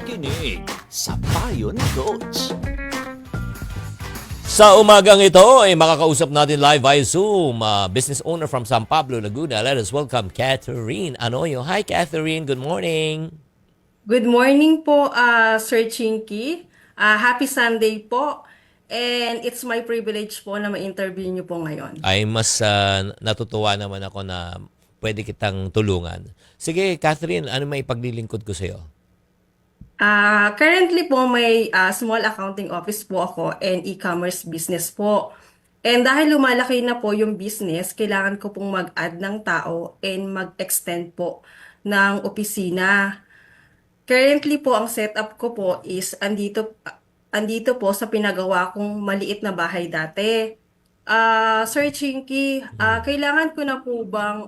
nakikinig sa Payo ni Coach. Sa umagang ito ay makakausap natin live via Zoom, business owner from San Pablo, Laguna. Let us welcome Catherine Anoyo. Hi Catherine, good morning. Good morning po, Sir Chinky. Happy Sunday po. And it's my privilege po na ma-interview niyo po ngayon. Ay mas natutuwa naman ako na pwede kitang tulungan. Sige Catherine, ano may paglilingkod ko sa iyo? Currently po may small accounting office po ako and e-commerce business po. And dahil lumalaki na po yung business, kailangan ko pong mag-add ng tao and mag-extend po ng opisina. Currently po ang setup ko po is andito po sa pinagawa kong maliit na bahay dati. Sir Chinky, kailangan ko na po bang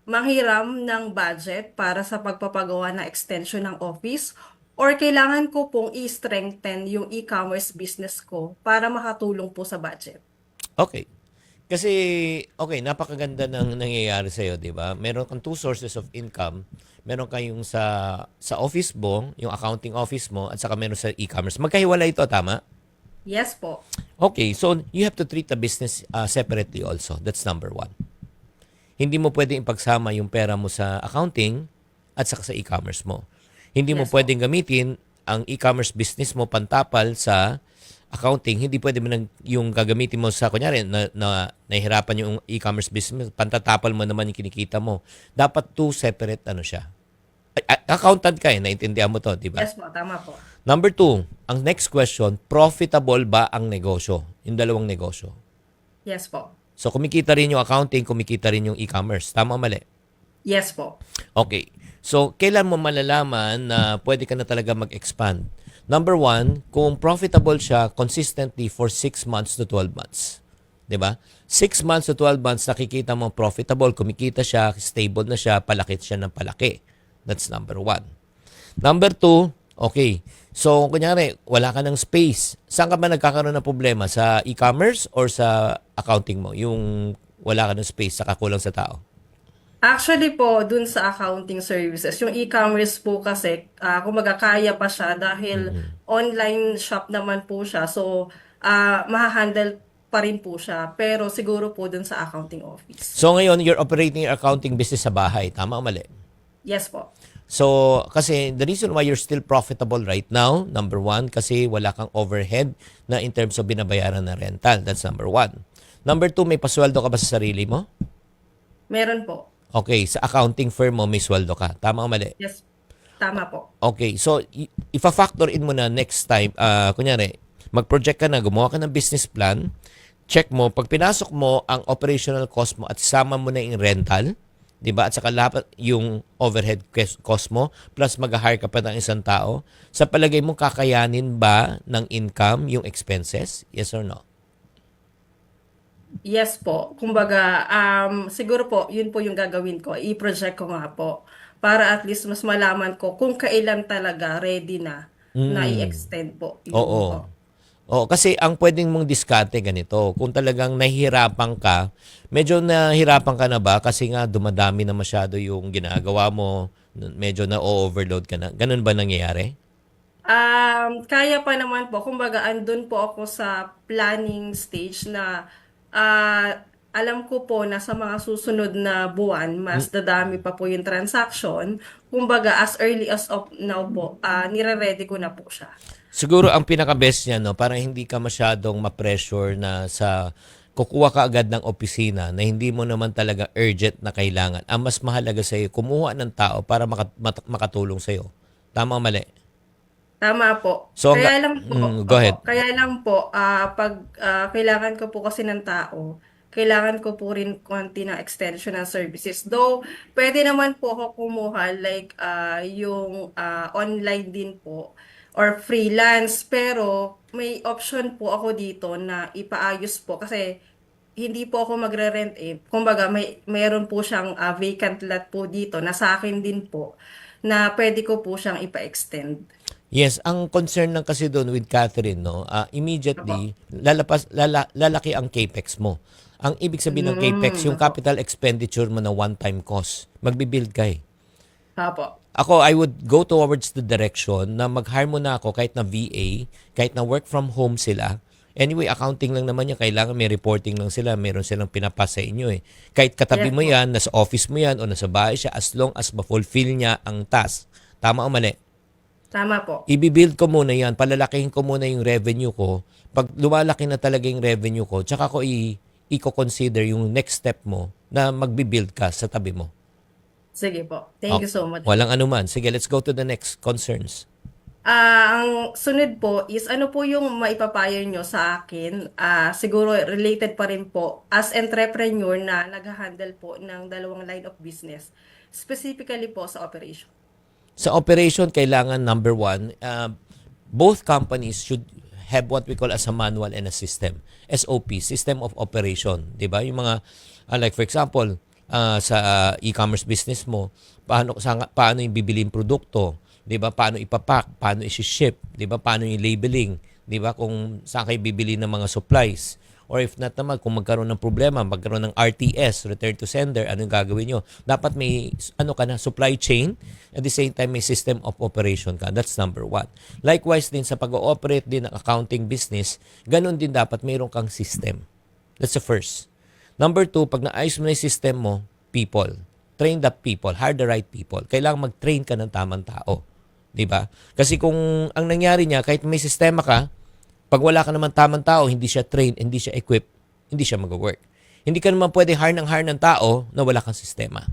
manghiram ng budget para sa pagpapagawa ng extension ng office or kailangan ko pong i-strengthen yung e-commerce business ko para makatulong po sa budget? Okay. Kasi, okay, napakaganda ng nangyayari sa'yo, di ba? Meron kang two sources of income. Meron kayong sa office mo, yung accounting office mo, at saka meron sa e-commerce. Magkahiwalay ito, tama? Yes po. Okay, so you have to treat the business separately also. That's number one. Hindi mo pwedeng ipagsama yung pera mo sa accounting at saka sa e-commerce mo. Hindi mo Yes, pwedeng gamitin ang e-commerce business mo pantapal sa accounting. Hindi pwede mo yung gagamitin mo sa, kunyari, nahihirapan yung e-commerce business, pantatapal mo naman yung kinikita mo. Dapat two separate, siya. Accountant ka naintindihan mo to, di ba? Yes po, tama po. Number two, ang next question, profitable ba ang negosyo? Yung dalawang negosyo. Yes po. So, kumikita rin yung accounting, kumikita rin yung e-commerce. Tama o mali? Yes po. Okay. So, kailan mo malalaman na pwede ka na talaga mag-expand? Number one, kung profitable siya consistently for 6 months to 12 months. 'Di ba? 6 months to 12 months, nakikita mo profitable, kumikita siya, stable na siya, palaki siya ng palaki. That's number one. Number two, okay. So, kunyari, wala ka ng space. Saan ka ba nagkakaroon ng problema? Sa e-commerce or sa accounting mo? Yung wala ka ng space, saka kulang sa tao? Actually po, dun sa accounting services, yung e-commerce po kasi, kumbaga kaya pa siya dahil online shop naman po siya. So, mahahandle pa rin po siya. Pero siguro po dun sa accounting office. So, ngayon, you're operating your accounting business sa bahay. Tama o mali? Yes po. So, kasi the reason why you're still profitable right now, number one, kasi wala kang overhead na in terms of binabayaran na rental. That's number one. Number two, may pasweldo ka ba sa sarili mo? Meron po. Okay, sa accounting firm mo, may sweldo ka. Tama o mali? Yes. Tama po. Okay, so ifa-factor in mo na next time, kunyari, mag-project ka na, gumawa ka ng business plan, check mo, pag pinasok mo ang operational cost mo at sama mo na yung rental, di ba? At saka lahat yung overhead cost mo, plus mag-hire ka pa ng isang tao, sa palagay mo, kakayanin ba ng income yung expenses? Yes or no? Yes po. Kumbaga, siguro po, yun po yung gagawin ko. I-project ko nga po. Para at least mas malaman ko kung kailan talaga ready na i-extend po. Yun Oo. po. Oo, kasi ang pwedeng mong diskarte ganito, kung talagang nahihirapan ka, medyo nahihirapan ka na ba kasi nga dumadami na masyado yung ginagawa mo, medyo na-overload ka na. Ganun ba nangyayari? Kaya pa naman po. Kumbaga, andun po ako sa planning stage na alam ko po na sa mga susunod na buwan, mas dadami pa po yung transaction. Kumbaga, as early as of now po, nire-ready ko na po siya. Siguro ang pinaka-best niya, no, para hindi ka masyadong ma-pressure na sa kukuha ka agad ng opisina na hindi mo naman talaga urgent na kailangan. Ang mas mahalaga sa iyo, kumuha ng tao para makatulong sa iyo. Tama o mali? Tama po. So, Kaya lang po, go ahead. kaya lang po, pag kailangan ko po kasi ng tao, kailangan ko po rin konti ng extension ng services. Though, pwede naman po ako kumuha like yung online din po or freelance. Pero may option po ako dito na ipaayos po kasi hindi po ako magre-rent Kumbaga, mayroon po siyang vacant lot po dito na sa akin din po na pwede ko po siyang ipa-extend. Yes, ang concern lang kasi doon with Catherine, no, immediately, lalaki ang capex mo. Ang ibig sabihin ng capex, yung capital expenditure mo na one-time cost. Magbibuild ka Apo. Ako, I would go towards the direction na mag-hire muna ako kahit na VA, kahit na work from home sila. Anyway, accounting lang naman yan. Kailangan may reporting lang sila. Meron silang pinapas sa inyo eh. Kahit katabi Yes mo po. yan, nasa office mo yan o nasa bahay siya, as long as ma-fulfill niya ang task. Tama o mali? Tama po. I-build ko muna yan. Palalakihin ko muna yung revenue ko. Pag lumalaki na talaga yung revenue ko, tsaka ko i-consider yung next step mo na magbi-build ka sa tabi mo. Sige po. Thank you so much. Walang anuman. Sige, let's go to the next concerns. Ang sunod po is ano po yung maipapayo nyo sa akin? Siguro related pa rin po as entrepreneur na nag-handle po ng dalawang line of business. Specifically po sa operation. Sa operation, kailangan number one, both companies should have what we call as a manual and a system. SOP, System of Operation. Diba? Yung mga, like for example, sa e-commerce business mo, paano yung bibili yung produkto, 'di ba? Paano ipapack, paano i-ship, 'di ba? Paano yung labeling, 'di ba? Kung saan kayo bibili ng mga supplies. Or if not naman, kung magkaroon ng problema, magkaroon ng RTS, return to sender, ano yung gagawin nyo? Dapat may supply chain, at the same time may system of operation ka. That's number one. Likewise din sa pag-ooperate din ng accounting business, ganun din dapat mayroon kang system. That's the first. Number two, pag naayos mo na yung system mo, people. Train the people, hire the right people. Kailangan mag-train ka ng tamang tao. 'Di ba? Kasi kung ang nangyari niya, kahit may sistema ka, pag wala ka naman tamang tao, hindi siya trained, hindi siya equipped, hindi siya mag-work. Hindi ka naman pwede hire ng tao na wala kang sistema.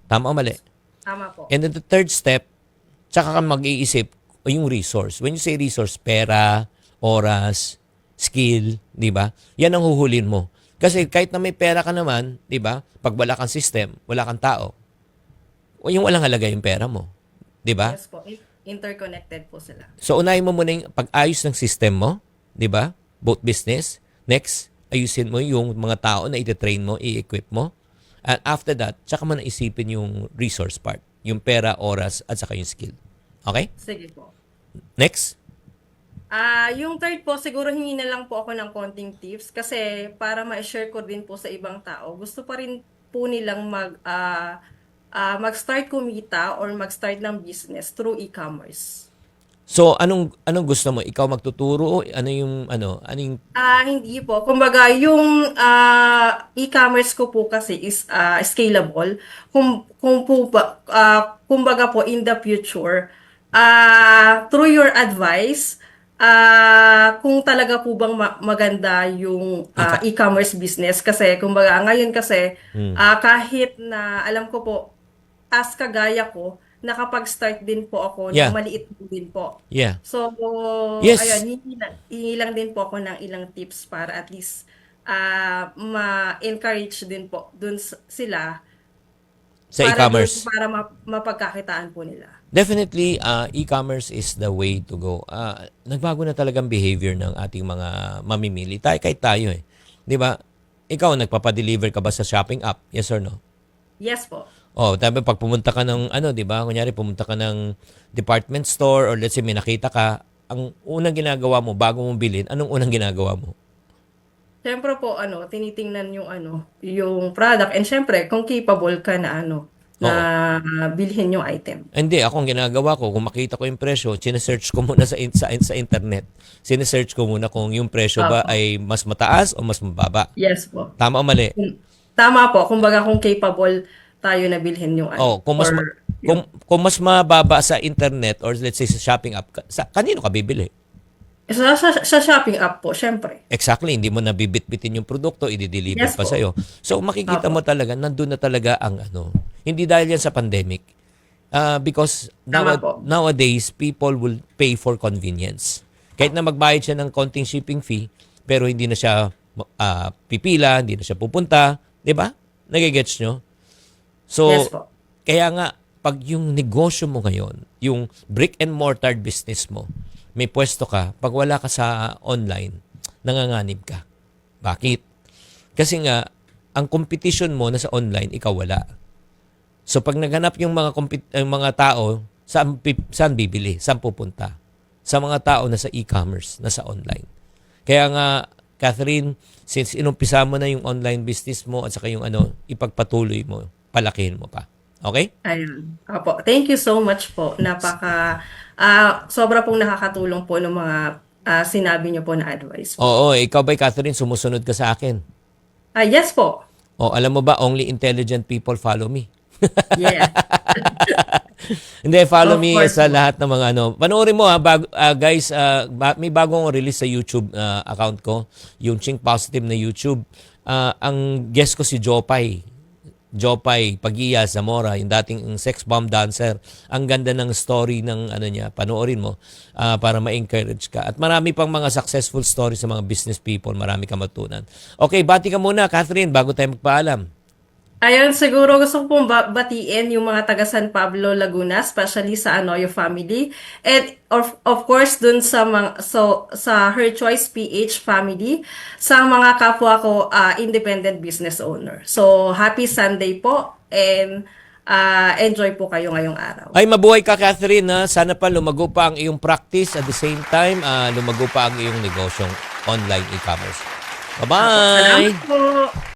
Tama o mali? Tama po. And then the third step, tsaka ka mag-iisip yung resource. When you say resource, pera, oras, skill, 'di ba? Yan ang huhulin mo. Kasi kahit na may pera ka naman, 'di ba? Pag wala kang system, wala kang tao, yung walang halaga yung pera mo. 'Di ba? Yes po. Interconnected po sila. So unahin mo muna yung pag-ayos ng system mo, 'di ba? Both business. Next, ayusin mo yung mga tao na i-train mo, i-equip mo. And after that, tsaka mo na isipin yung resource part, yung pera, oras, at saka yung skill. Okay? Sige po. Next. Yung third po, siguro hingi na lang po ako ng konting tips kasi para ma-share ko din po sa ibang tao. Gusto pa rin po nilang mag-start kumita or mag-start ng business through e-commerce. So anong gusto mo? Ikaw magtuturo? Ano yung Hindi po. Kumbaga, yung e-commerce ko po kasi is scalable. Kumbaga po in the future, through your advice, kung talaga po bang maganda yung e-commerce business kasi kumbaga ngayon kasi kahit na alam ko po as kagaya ko nakapag-start din po ako Yeah. ng maliit din po. Yeah. So, Yes. ayun, hingi lang din po ako ng ilang tips para at least ma-encourage din po dun sila Sa e-commerce? para mapagkakitaan po nila. Definitely, e-commerce is the way to go. Nagbago na talagang behavior ng ating mga mamimili. Kahit tayo eh. 'Di ba? Ikaw, nagpapadeliver ka ba sa shopping app? Yes or no? Yes po. Oh, tabi pag pumunta ka ng 'di ba? Kunyari pumunta ka ng department store or let's say may nakita ka, ang unang ginagawa mo bago mo bilhin, anong unang ginagawa mo? Siyempre po, tinitingnan yung product and siyempre, kung capable ka na na bilhin yung item. Hindi, ako ang ginagawa ko, kung makita ko yung presyo, sinesearch ko muna sa internet. Sinesearch ko muna kung yung presyo ba ay mas mataas o mas mababa. Yes po. Tama o mali? Tama po, kumbaga kung capable tayo na bilhin yung Kung mas mababa sa internet or let's say sa shopping app, kanino ka bibili? Sa shopping app po, syempre. Exactly, hindi mo nabibit-bitin yung produkto, i-deliver Yes pa po. sa'yo. So makikita mo talaga, nandun na talaga ang Hindi dahil yan sa pandemic. Because Tama po. nowadays, people will pay for convenience. Kahit na magbayad siya ng konting shipping fee, pero hindi na siya pipila, hindi na siya pupunta. Di ba? Nagigets nyo? So, Yes po. kaya nga, pag yung negosyo mo ngayon, yung brick and mortar business mo, may pwesto ka, pag wala ka sa online, nanganganib ka. Bakit? Kasi nga, ang competition mo na sa online, ikaw wala. So pag naghanap yung mga tao, saan bibili? Saan pupunta? Sa mga tao na sa e-commerce, na sa online. Kaya nga, Catherine, since inumpisa mo na yung online business mo at saka yung ipagpatuloy mo, palakihin mo pa. Okay? Ayun. Opo. Thank you so much po. Sobra pong nakakatulong po ng mga sinabi niyo po na advice po. Oo, ikaw ba, Catherine, sumusunod ka sa akin? Yes po. O, alam mo ba, only intelligent people follow me. Yes. Hindi, follow Of me course sa po. lahat ng mga Panoorin mo guys, may bagong release sa YouTube account ko, yung Ching Positive na YouTube. Ang guest ko si Jopay Pagia Zamora, yung dating sex bomb dancer. Ang ganda ng story ng niya. Panoorin mo para ma-encourage ka. At marami pang mga successful stories sa mga business people. Marami kang matunan. Okay, bati ka muna, Catherine, bago tayo magpaalam. Ayun, siguro gusto ko pong batiin yung mga taga San Pablo, Laguna, especially sa Anoyo family. And of course, dun sa sa Her Choice PH family, sa mga kapwa ko independent business owner. So, happy Sunday po and enjoy po kayo ngayong araw. Ay, mabuhay ka, Catherine. Sana pa lumago pa ang iyong practice at the same time, lumago pa ang iyong negosyong online e-commerce. Bye-bye! Salamat po.